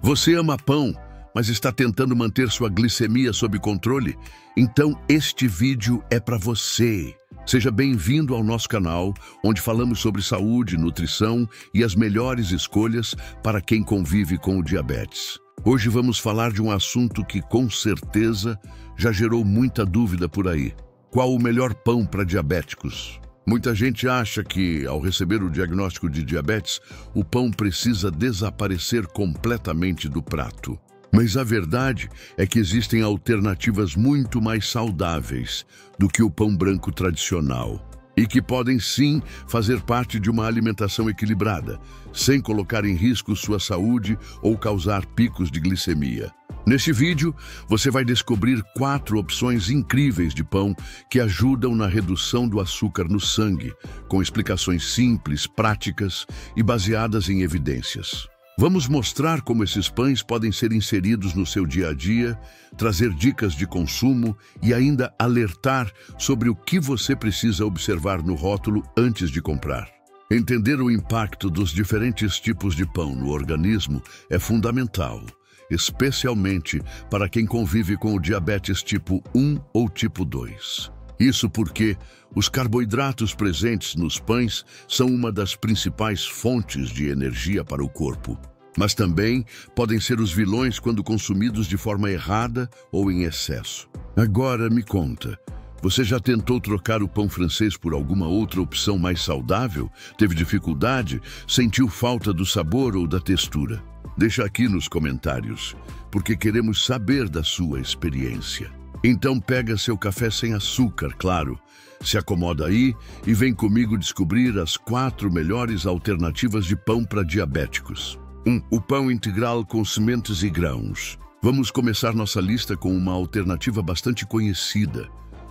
Você ama pão, mas está tentando manter sua glicemia sob controle? Então este vídeo é para você. Seja bem-vindo ao nosso canal, onde falamos sobre saúde, nutrição e as melhores escolhas para quem convive com o diabetes. Hoje vamos falar de um assunto que com certeza já gerou muita dúvida por aí. Qual o melhor pão para diabéticos? Muita gente acha que, ao receber o diagnóstico de diabetes, o pão precisa desaparecer completamente do prato. Mas a verdade é que existem alternativas muito mais saudáveis do que o pão branco tradicional e que podem sim fazer parte de uma alimentação equilibrada, sem colocar em risco sua saúde ou causar picos de glicemia. Neste vídeo, você vai descobrir 4 opções incríveis de pão que ajudam na redução do açúcar no sangue, com explicações simples, práticas e baseadas em evidências. Vamos mostrar como esses pães podem ser inseridos no seu dia a dia, trazer dicas de consumo e ainda alertar sobre o que você precisa observar no rótulo antes de comprar. Entender o impacto dos diferentes tipos de pão no organismo é fundamental, especialmente para quem convive com o diabetes tipo 1 ou tipo 2. Isso porque os carboidratos presentes nos pães são uma das principais fontes de energia para o corpo, mas também podem ser os vilões quando consumidos de forma errada ou em excesso. Agora me conta, você já tentou trocar o pão francês por alguma outra opção mais saudável? Teve dificuldade? Sentiu falta do sabor ou da textura? Deixa aqui nos comentários, porque queremos saber da sua experiência. Então pega seu café sem açúcar, claro. Se acomoda aí e vem comigo descobrir as 4 melhores alternativas de pão para diabéticos. 1. O pão integral com sementes e grãos. Vamos começar nossa lista com uma alternativa bastante conhecida,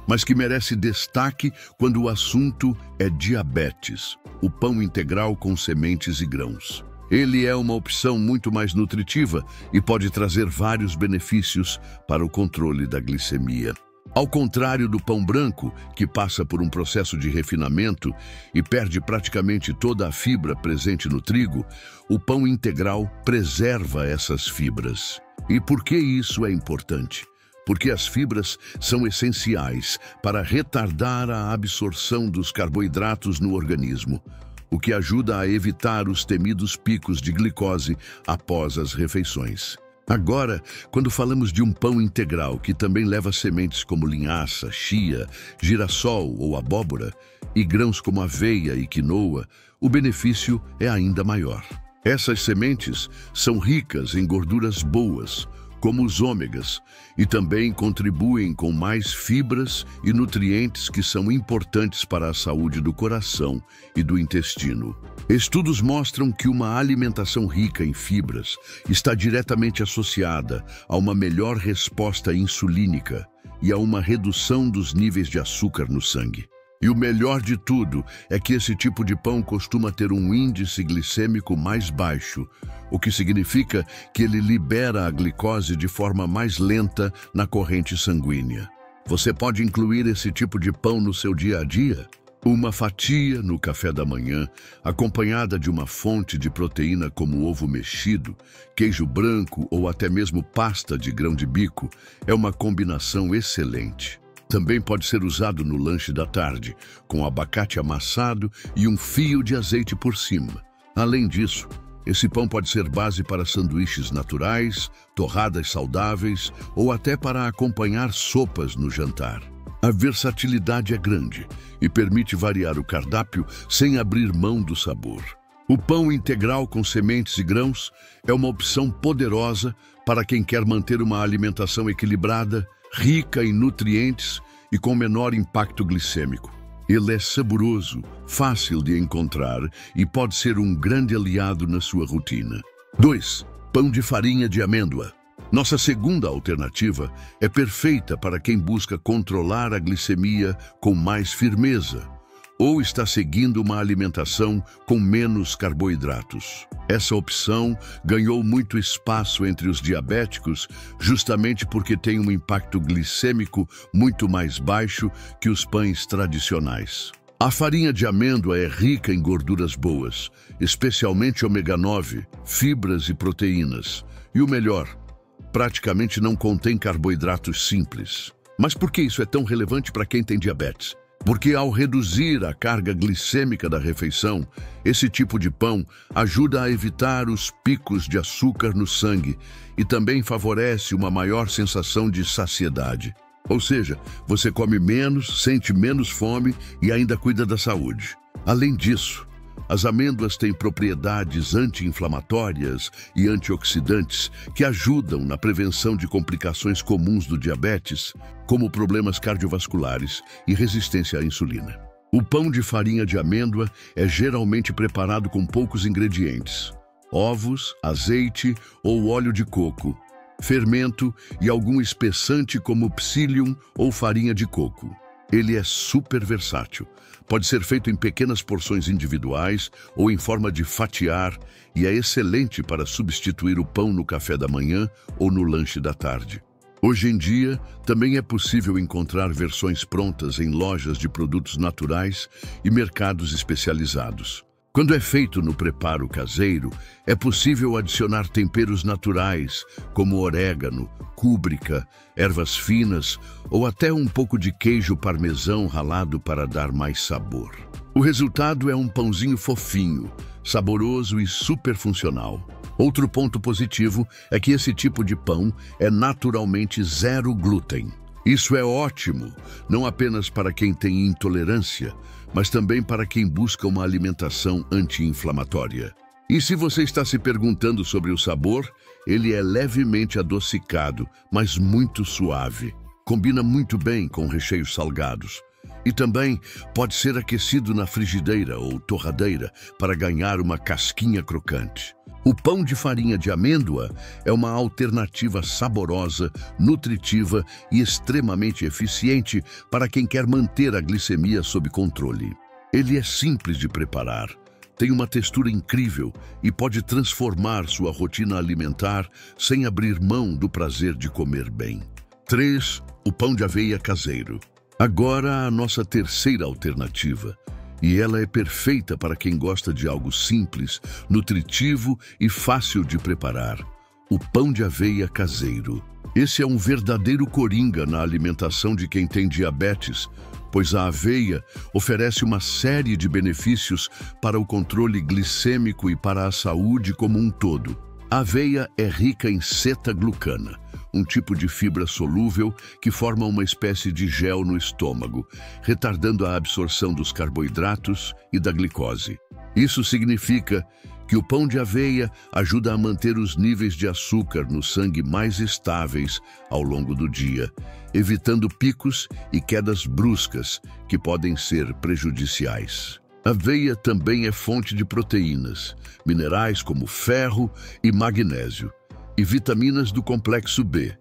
mas que merece destaque quando o assunto é diabetes. O pão integral com sementes e grãos. Ele é uma opção muito mais nutritiva e pode trazer vários benefícios para o controle da glicemia. Ao contrário do pão branco, que passa por um processo de refinamento e perde praticamente toda a fibra presente no trigo, o pão integral preserva essas fibras. E por que isso é importante? Porque as fibras são essenciais para retardar a absorção dos carboidratos no organismo, o que ajuda a evitar os temidos picos de glicose após as refeições. Agora, quando falamos de um pão integral que também leva sementes como linhaça, chia, girassol ou abóbora e grãos como aveia e quinoa, o benefício é ainda maior. Essas sementes são ricas em gorduras boas, como os ômegas, e também contribuem com mais fibras e nutrientes que são importantes para a saúde do coração e do intestino. Estudos mostram que uma alimentação rica em fibras está diretamente associada a uma melhor resposta insulínica e a uma redução dos níveis de açúcar no sangue. E o melhor de tudo é que esse tipo de pão costuma ter um índice glicêmico mais baixo, o que significa que ele libera a glicose de forma mais lenta na corrente sanguínea. Você pode incluir esse tipo de pão no seu dia a dia? Uma fatia no café da manhã, acompanhada de uma fonte de proteína como ovo mexido, queijo branco ou até mesmo pasta de grão de bico, é uma combinação excelente. Também pode ser usado no lanche da tarde, com abacate amassado e um fio de azeite por cima. Além disso, esse pão pode ser base para sanduíches naturais, torradas saudáveis ou até para acompanhar sopas no jantar. A versatilidade é grande e permite variar o cardápio sem abrir mão do sabor. O pão integral com sementes e grãos é uma opção poderosa para quem quer manter uma alimentação equilibrada, rica em nutrientes e com menor impacto glicêmico. Ele é saboroso, fácil de encontrar e pode ser um grande aliado na sua rotina. 2. Pão de farinha de amêndoa. Nossa segunda alternativa é perfeita para quem busca controlar a glicemia com mais firmeza ou está seguindo uma alimentação com menos carboidratos. Essa opção ganhou muito espaço entre os diabéticos justamente porque tem um impacto glicêmico muito mais baixo que os pães tradicionais. A farinha de amêndoa é rica em gorduras boas, especialmente ômega 9, fibras e proteínas, E o melhor, praticamente não contém carboidratos simples. Mas por que isso é tão relevante para quem tem diabetes? Porque ao reduzir a carga glicêmica da refeição, esse tipo de pão ajuda a evitar os picos de açúcar no sangue e também favorece uma maior sensação de saciedade. Ou seja, você come menos, sente menos fome e ainda cuida da saúde. Além disso, as amêndoas têm propriedades anti-inflamatórias e antioxidantes que ajudam na prevenção de complicações comuns do diabetes, como problemas cardiovasculares e resistência à insulina. O pão de farinha de amêndoa é geralmente preparado com poucos ingredientes: ovos, azeite ou óleo de coco, fermento e algum espessante como psyllium ou farinha de coco. Ele é super versátil. Pode ser feito em pequenas porções individuais ou em forma de fatiar e é excelente para substituir o pão no café da manhã ou no lanche da tarde. Hoje em dia, também é possível encontrar versões prontas em lojas de produtos naturais e mercados especializados. Quando é feito no preparo caseiro, é possível adicionar temperos naturais, como orégano, cúbrica, ervas finas ou até um pouco de queijo parmesão ralado para dar mais sabor. O resultado é um pãozinho fofinho, saboroso e super funcional. Outro ponto positivo é que esse tipo de pão é naturalmente zero glúten. Isso é ótimo, não apenas para quem tem intolerância, mas também para quem busca uma alimentação anti-inflamatória. E se você está se perguntando sobre o sabor, ele é levemente adocicado, mas muito suave. Combina muito bem com recheios salgados. E também pode ser aquecido na frigideira ou torradeira para ganhar uma casquinha crocante. O pão de farinha de amêndoa é uma alternativa saborosa, nutritiva e extremamente eficiente para quem quer manter a glicemia sob controle. Ele é simples de preparar, tem uma textura incrível e pode transformar sua rotina alimentar sem abrir mão do prazer de comer bem. 3. O pão de aveia caseiro. Agora a nossa terceira alternativa. E ela é perfeita para quem gosta de algo simples, nutritivo e fácil de preparar. O pão de aveia caseiro. Esse é um verdadeiro coringa na alimentação de quem tem diabetes, pois a aveia oferece uma série de benefícios para o controle glicêmico e para a saúde como um todo. A aveia é rica em seta-glucana, um tipo de fibra solúvel que forma uma espécie de gel no estômago, retardando a absorção dos carboidratos e da glicose. Isso significa que o pão de aveia ajuda a manter os níveis de açúcar no sangue mais estáveis ao longo do dia, evitando picos e quedas bruscas que podem ser prejudiciais. A aveia também é fonte de proteínas, minerais como ferro e magnésio, e vitaminas do complexo B,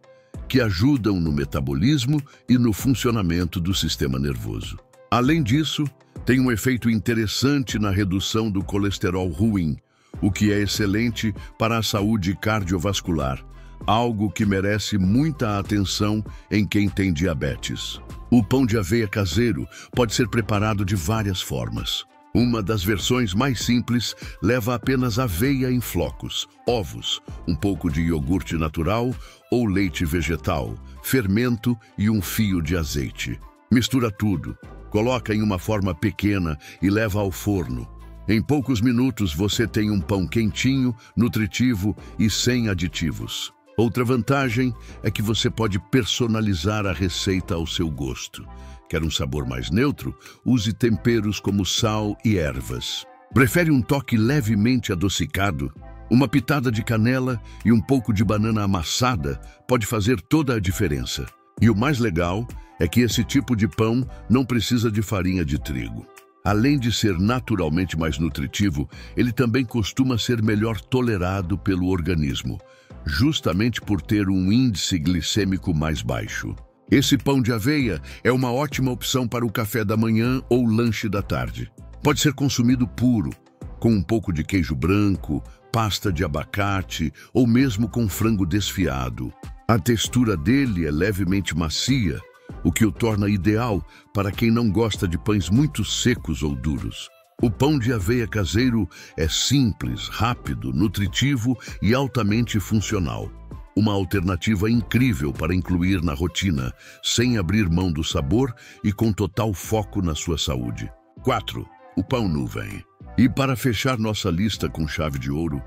que ajudam no metabolismo e no funcionamento do sistema nervoso. Além disso, tem um efeito interessante na redução do colesterol ruim, o que é excelente para a saúde cardiovascular, algo que merece muita atenção em quem tem diabetes. O pão de aveia caseiro pode ser preparado de várias formas. Uma das versões mais simples leva apenas aveia em flocos, ovos, um pouco de iogurte natural ou leite vegetal, fermento e um fio de azeite. Mistura tudo, coloca em uma forma pequena e leva ao forno. Em poucos minutos você tem um pão quentinho, nutritivo e sem aditivos. Outra vantagem é que você pode personalizar a receita ao seu gosto. Quer um sabor mais neutro? Use temperos como sal e ervas. Prefere um toque levemente adocicado? Uma pitada de canela e um pouco de banana amassada pode fazer toda a diferença. E o mais legal é que esse tipo de pão não precisa de farinha de trigo. Além de ser naturalmente mais nutritivo, ele também costuma ser melhor tolerado pelo organismo, justamente por ter um índice glicêmico mais baixo. Esse pão de aveia é uma ótima opção para o café da manhã ou lanche da tarde. Pode ser consumido puro, com um pouco de queijo branco, pasta de abacate ou mesmo com frango desfiado. A textura dele é levemente macia, o que o torna ideal para quem não gosta de pães muito secos ou duros. O pão de aveia caseiro é simples, rápido, nutritivo e altamente funcional. Uma alternativa incrível para incluir na rotina, sem abrir mão do sabor e com total foco na sua saúde. 4. O pão nuvem. E para fechar nossa lista com chave de ouro,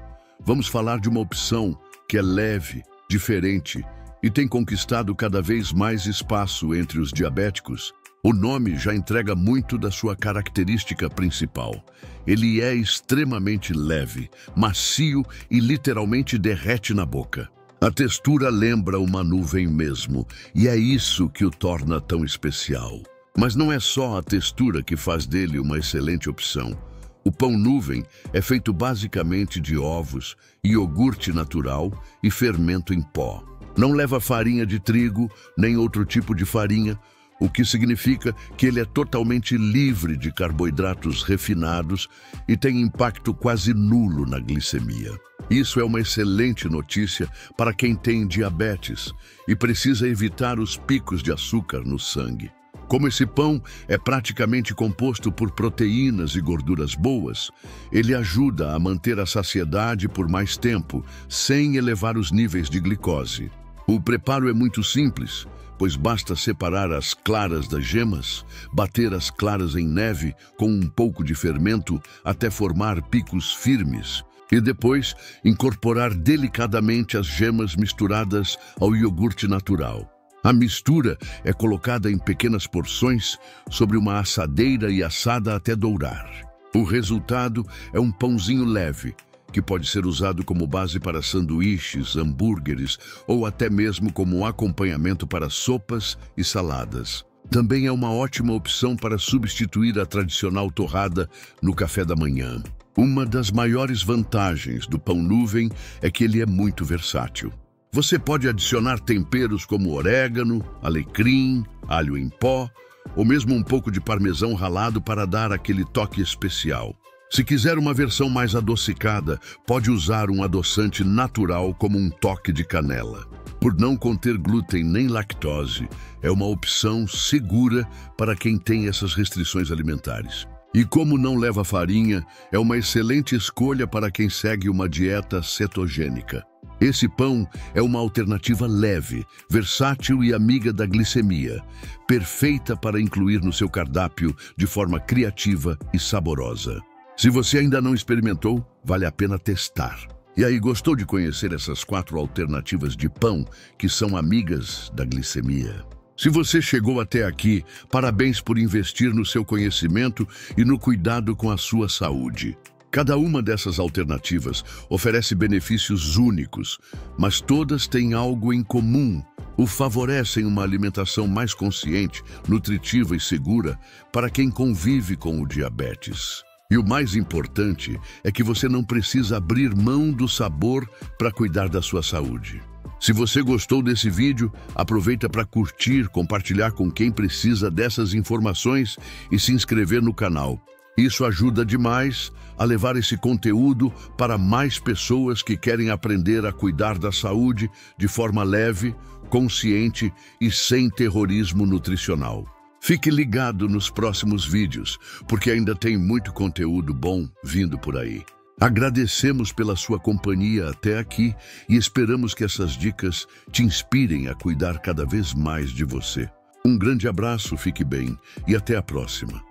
vamos falar de uma opção que é leve, diferente e tem conquistado cada vez mais espaço entre os diabéticos. O nome já entrega muito da sua característica principal. Ele é extremamente leve, macio e literalmente derrete na boca. A textura lembra uma nuvem mesmo, e é isso que o torna tão especial. Mas não é só a textura que faz dele uma excelente opção. O pão nuvem é feito basicamente de ovos, iogurte natural e fermento em pó. Não leva farinha de trigo, nem outro tipo de farinha, o que significa que ele é totalmente livre de carboidratos refinados e tem impacto quase nulo na glicemia. Isso é uma excelente notícia para quem tem diabetes e precisa evitar os picos de açúcar no sangue. Como esse pão é praticamente composto por proteínas e gorduras boas, ele ajuda a manter a saciedade por mais tempo, sem elevar os níveis de glicose. O preparo é muito simples, pois basta separar as claras das gemas, bater as claras em neve com um pouco de fermento até formar picos firmes e depois incorporar delicadamente as gemas misturadas ao iogurte natural. A mistura é colocada em pequenas porções sobre uma assadeira e assada até dourar. O resultado é um pãozinho leve, que pode ser usado como base para sanduíches, hambúrgueres ou até mesmo como um acompanhamento para sopas e saladas. Também é uma ótima opção para substituir a tradicional torrada no café da manhã. Uma das maiores vantagens do pão nuvem é que ele é muito versátil. Você pode adicionar temperos como orégano, alecrim, alho em pó ou mesmo um pouco de parmesão ralado para dar aquele toque especial. Se quiser uma versão mais adocicada, pode usar um adoçante natural como um toque de canela. Por não conter glúten nem lactose, é uma opção segura para quem tem essas restrições alimentares. E como não leva farinha, é uma excelente escolha para quem segue uma dieta cetogênica. Esse pão é uma alternativa leve, versátil e amiga da glicemia, perfeita para incluir no seu cardápio de forma criativa e saborosa. Se você ainda não experimentou, vale a pena testar. E aí, gostou de conhecer essas 4 alternativas de pão que são amigas da glicemia? Se você chegou até aqui, parabéns por investir no seu conhecimento e no cuidado com a sua saúde. Cada uma dessas alternativas oferece benefícios únicos, mas todas têm algo em comum. Favorecem uma alimentação mais consciente, nutritiva e segura para quem convive com o diabetes. E o mais importante é que você não precisa abrir mão do sabor para cuidar da sua saúde. Se você gostou desse vídeo, aproveita para curtir, compartilhar com quem precisa dessas informações e se inscrever no canal. Isso ajuda demais a levar esse conteúdo para mais pessoas que querem aprender a cuidar da saúde de forma leve, consciente e sem terrorismo nutricional. Fique ligado nos próximos vídeos, porque ainda tem muito conteúdo bom vindo por aí. Agradecemos pela sua companhia até aqui e esperamos que essas dicas te inspirem a cuidar cada vez mais de você. Um grande abraço, fique bem e até a próxima.